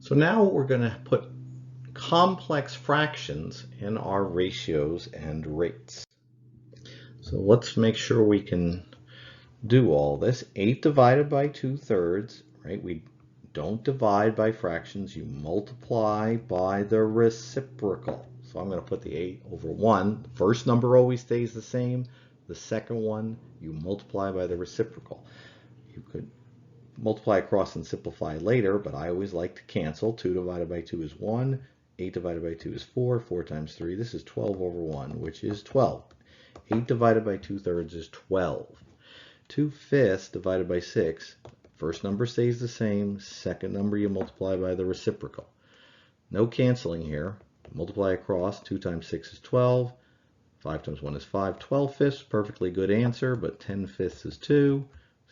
So now we're going to put complex fractions in our ratios and rates. So let's make sure we can do all this. 8 divided by 2/3, right? We don't divide by fractions. You multiply by the reciprocal. So I'm going to put the 8 over 1. The first number always stays the same. The second one, you multiply by the reciprocal. You could multiply across and simplify later, but I always like to cancel. 2 divided by 2 is 1. 8 divided by 2 is 4. 4 times 3, this is 12 over 1, which is 12. 8 divided by 2/3 is 12. 2/5 divided by 6, first number stays the same, second number you multiply by the reciprocal. No canceling here. Multiply across, 2 times 6 is 12, 5 times 1 is 5. 12/5, perfectly good answer, but 10/5 is 2,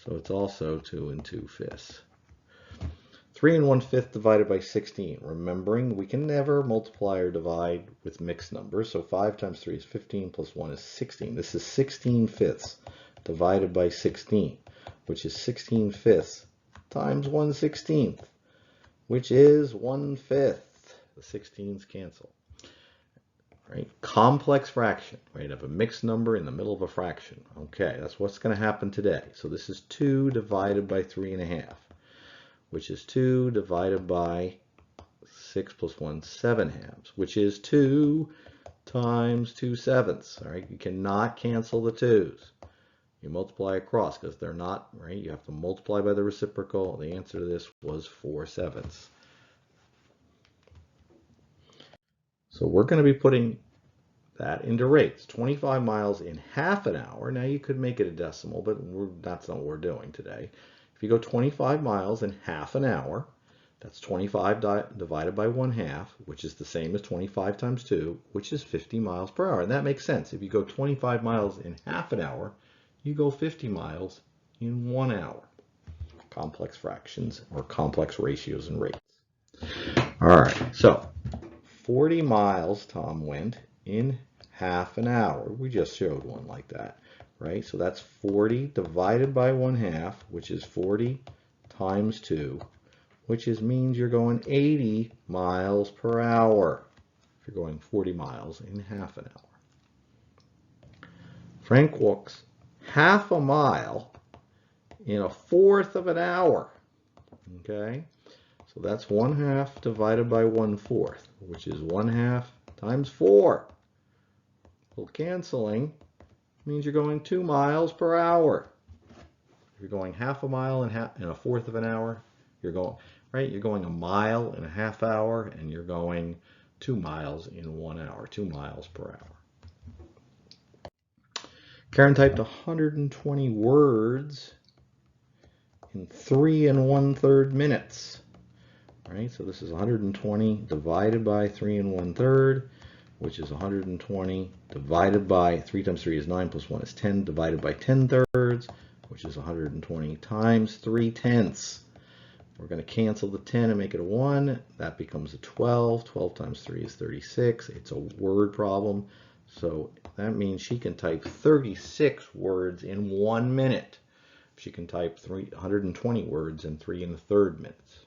so it's also 2 and 2/5. 3 and 1/5 divided by 16. Remembering we can never multiply or divide with mixed numbers, so 5 times 3 is 15 plus 1 is 16. This is 16/5 divided by 16, which is 16/5 times 1/16, which is 1/5. The 16s cancel. Right? Complex fraction, right? Of a mixed number in the middle of a fraction. Okay, that's what's going to happen today. So this is 2 divided by 3.5, which is 2 divided by 6 plus 1, 7/2, which is 2 times 2/7. All right, you cannot cancel the 2's. You multiply across because they're not, right? You have to multiply by the reciprocal. The answer to this was 4/7. So we're going to be putting that into rates. 25 miles in half an hour. Now you could make it a decimal, but that's not what we're doing today. If you go 25 miles in half an hour, that's 25 divided by 1/2, which is the same as 25 times 2, which is 50 miles per hour. And that makes sense. If you go 25 miles in half an hour, you go 50 miles in 1 hour. Complex fractions or complex ratios and rates. All right, so 40 miles Tom went in half an hour. We just showed one like that, right? So that's 40 divided by 1/2, which is 40 times 2, which means you're going 80 miles per hour if you're going 40 miles in half an hour. Frank walks half a mile in 1/4 of an hour. Okay, so that's 1/2 divided by 1/4, which is 1/2 times 4. Well, canceling means you're going 2 miles per hour. If you're going half a mile in 1/4 of an hour, you're going, right? You're going a mile in a half hour, and you're going 2 miles in 1 hour, 2 miles per hour. Karen typed 120 words in 3 1/3 minutes. Right, so this is 120 divided by 3 1/3, which is 120 divided by 3 times 3 is 9 plus 1 is 10 divided by 10/3, which is 120 times 3/10. We're going to cancel the 10 and make it a 1. That becomes a 12. 12 times 3 is 36. It's a word problem. So that means she can type 36 words in 1 minute. She can type 120 words in 3 1/3 minutes.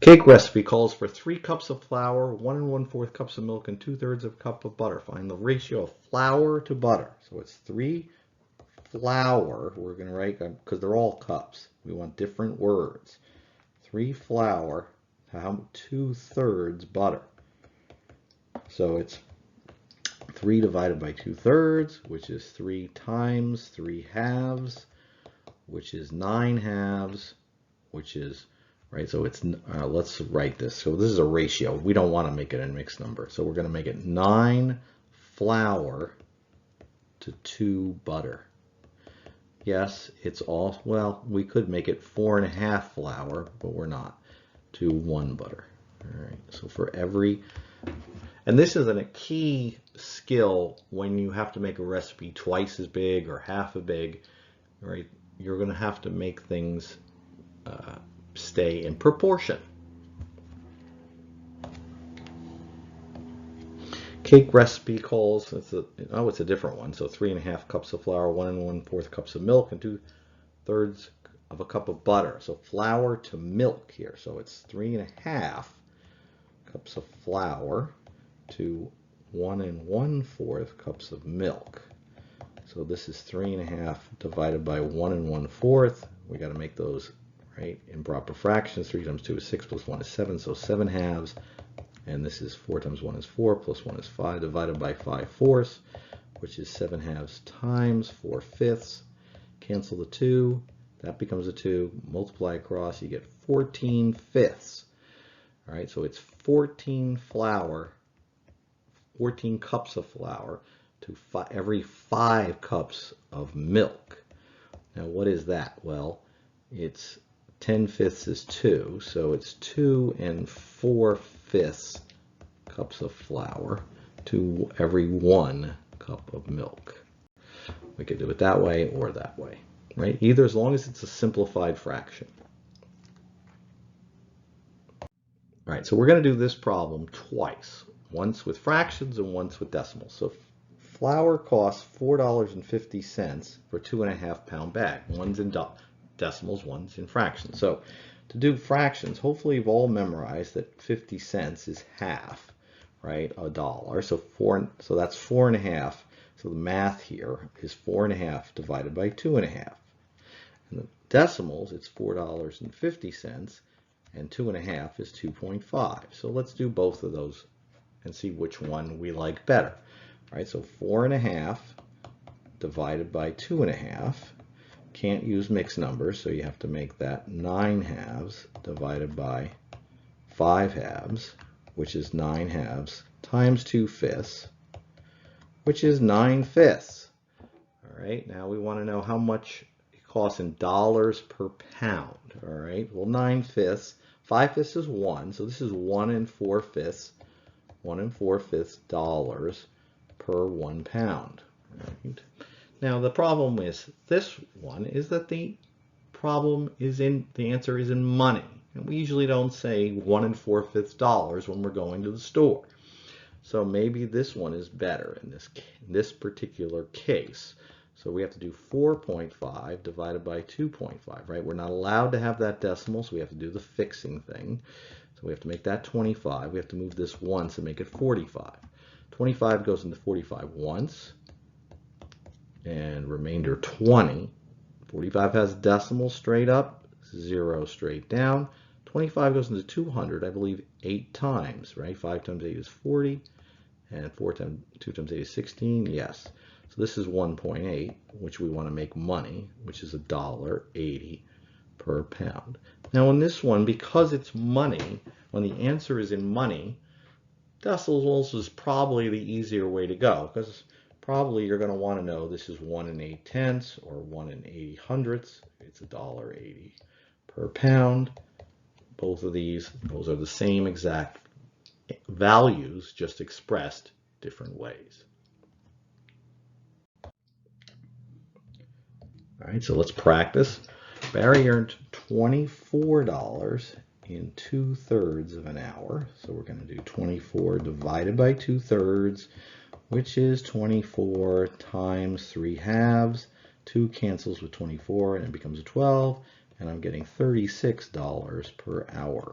Cake recipe calls for 3 cups of flour, 1 1/4 cups of milk, and 2/3 of a cup of butter. Find the ratio of flour to butter. So it's 3 flour. We're going to write, because they're all cups. We want different words. 3 flour to 2/3 butter. So it's 3 divided by 2/3, which is 3 times 3/2, which is 9/2, which is, right, so it's, let's write this. So this is a ratio. We don't want to make it a mixed number. So we're going to make it 9 flour to 2 butter. Yes, it's all, well, we could make it 4 1/2 flour, but we're not, to 1 butter. All right, so for every, and this is a key skill when you have to make a recipe twice as big or half as big, right? You're going to have to make things stay in proportion. Cake recipe calls, it's a different one. So 3 1/2 cups of flour, 1 1/4 cups of milk, and 2/3 of a cup of butter. So flour to milk here. So it's 3.5 cups of flour to 1 1/4 cups of milk. So this is 3.5 divided by 1 1/4. We got to make those right in proper fractions. 3 times 2 is 6 plus 1 is 7, so 7 halves. And this is 4 times 1 is 4 plus 1 is 5 divided by 5/4, which is 7 halves times 4/5. Cancel the 2. That becomes a 2. Multiply across, you get 14/5. All right, so it's 14 cups of flour to every 5 cups of milk. Now, what is that? Well, it's 10/5 is 2, so it's 2 4/5 cups of flour to every 1 cup of milk. We could do it that way or that way, right? Either, as long as it's a simplified fraction. All right, so we're going to do this problem twice, once with fractions and once with decimals. So flour costs $4.50 for 2.5 pound bag. One's in decimals, one's in fractions. So to do fractions, hopefully you've all memorized that 50 cents is half, right? $1. So that's 4.5. So the math here is 4.5 divided by 2.5. And the decimals, it's $4.50, and 2.5 is 2.5. So let's do both of those and see which one we like better. All right, so 4.5 divided by 2.5. Can't use mixed numbers, so you have to make that 9 halves divided by 5 halves, which is 9 halves, times 2/5, which is 9/5. All right, now we want to know how much it costs in dollars per pound. All right, well, 9/5, 5/5 is 1, so this is 1 4/5, 1 4/5 dollars per 1 pound. Right? Now the problem is this one is that the answer is in money. And we usually don't say 1 4/5 dollars when we're going to the store. So maybe this one is better in this particular case. So we have to do 4.5 divided by 2.5, right? We're not allowed to have that decimal, so we have to do the fixing thing. So we have to make that 25. We have to move this once and make it 45. 25 goes into 45 once, and remainder 20. 45 has decimals straight up, 0 straight down. 25 goes into 200, I believe, 8 times, right? 5 times 8 is 40, and 2 times 8 is 16, yes. So this is 1.8, which we want to make money, which is $1.80 per pound. Now in this one, because it's money, when the answer is in money, decimals is probably the easier way to go, because probably you're going to want to know this is 1 8/10 or 1 80/100. It's $1.80 per pound. Both of those are the same exact values, just expressed different ways. All right, so let's practice. Barry earned $24 in 2/3 of an hour. So we're going to do 24 divided by 2/3, which is 24 times 3 halves. 2 cancels with 24 and it becomes a 12, and I'm getting $36 per hour.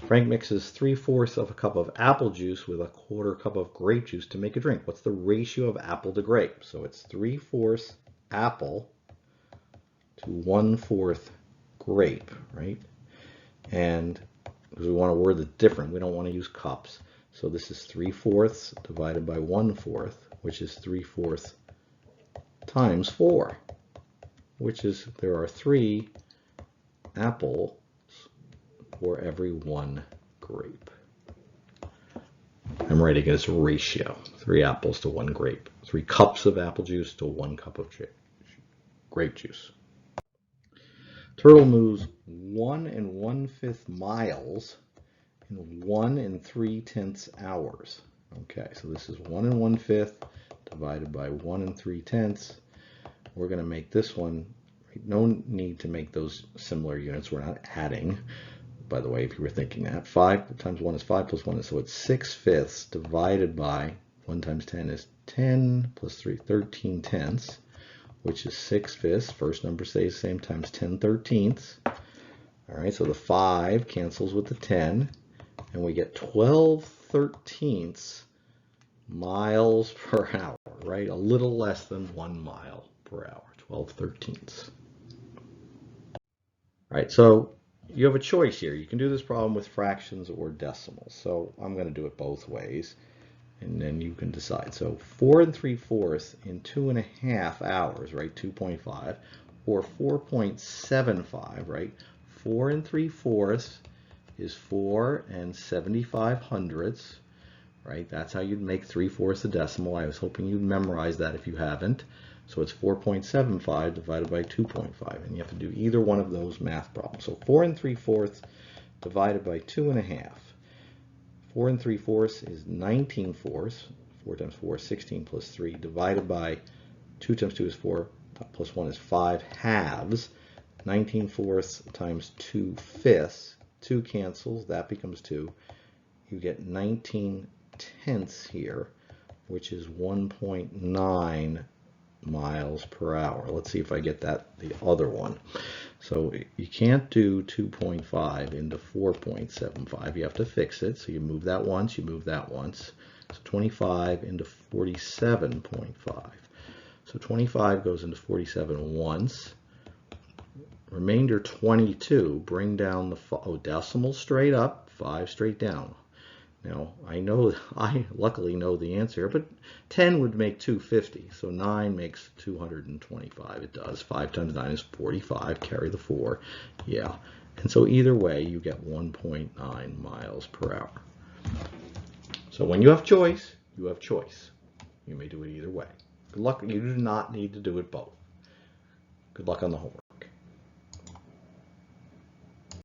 Frank mixes 3/4 of a cup of apple juice with a 1/4 cup of grape juice to make a drink. What's the ratio of apple to grape? So it's 3/4 apple to 1/4 grape, right? And because we want to word it different, we don't want to use cups. So this is 3/4 divided by 1/4, which is 3/4 times 4, which is there are 3 apples for every 1 grape. I'm writing as a ratio, 3 apples to 1 grape, 3 cups of apple juice to 1 cup of grape juice. Turtle moves 1 1/5 miles in 1 3/10 hours. Okay, so this is 1 1/5 divided by 1 3/10. We're going to make this one, no need to make those similar units. We're not adding, by the way, if you were thinking that. 5 times 1 is 5 plus 1 is, so it's 6/5 divided by 1 times 10 is 10 plus 3, 13/10. which is 6/5. First number stays the same, times 10/13. All right, so the 5 cancels with the 10, and we get 12/13 miles per hour, right? A little less than 1 mile per hour, 12/13. All right, so you have a choice here. You can do this problem with fractions or decimals. So I'm going to do it both ways, and then you can decide. So 4 3/4 in 2.5 hours, right? 2.5, or 4.75, right? 4 3/4 is 4 75/100, right? That's how you'd make 3/4 a decimal. I was hoping you'd memorize that if you haven't. So it's 4.75 divided by 2.5, and you have to do either one of those math problems. So 4 3/4 divided by 2.5. 4 3/4 is 19/4. 4 times 4 is 16 plus 3, divided by 2 times 2 is 4, plus 1 is 5 halves. 19/4 times 2/5. 2 cancels, that becomes 2. You get 19/10 here, which is 1.9 miles per hour. Let's see if I get that, the other one. So you can't do 2.5 into 4.75. You have to fix it. So you move that once, you move that once. So 25 into 47.5. So 25 goes into 47 once. Remainder 22, bring down the decimal straight up, 5 straight down. Now, I luckily know the answer, but 10 would make 250, so 9 makes 225. It does. 5 times 9 is 45, carry the 4. Yeah, and so either way, you get 1.9 miles per hour. So when you have choice, you have choice. You may do it either way. Good luck. You do not need to do it both. Good luck on the homework.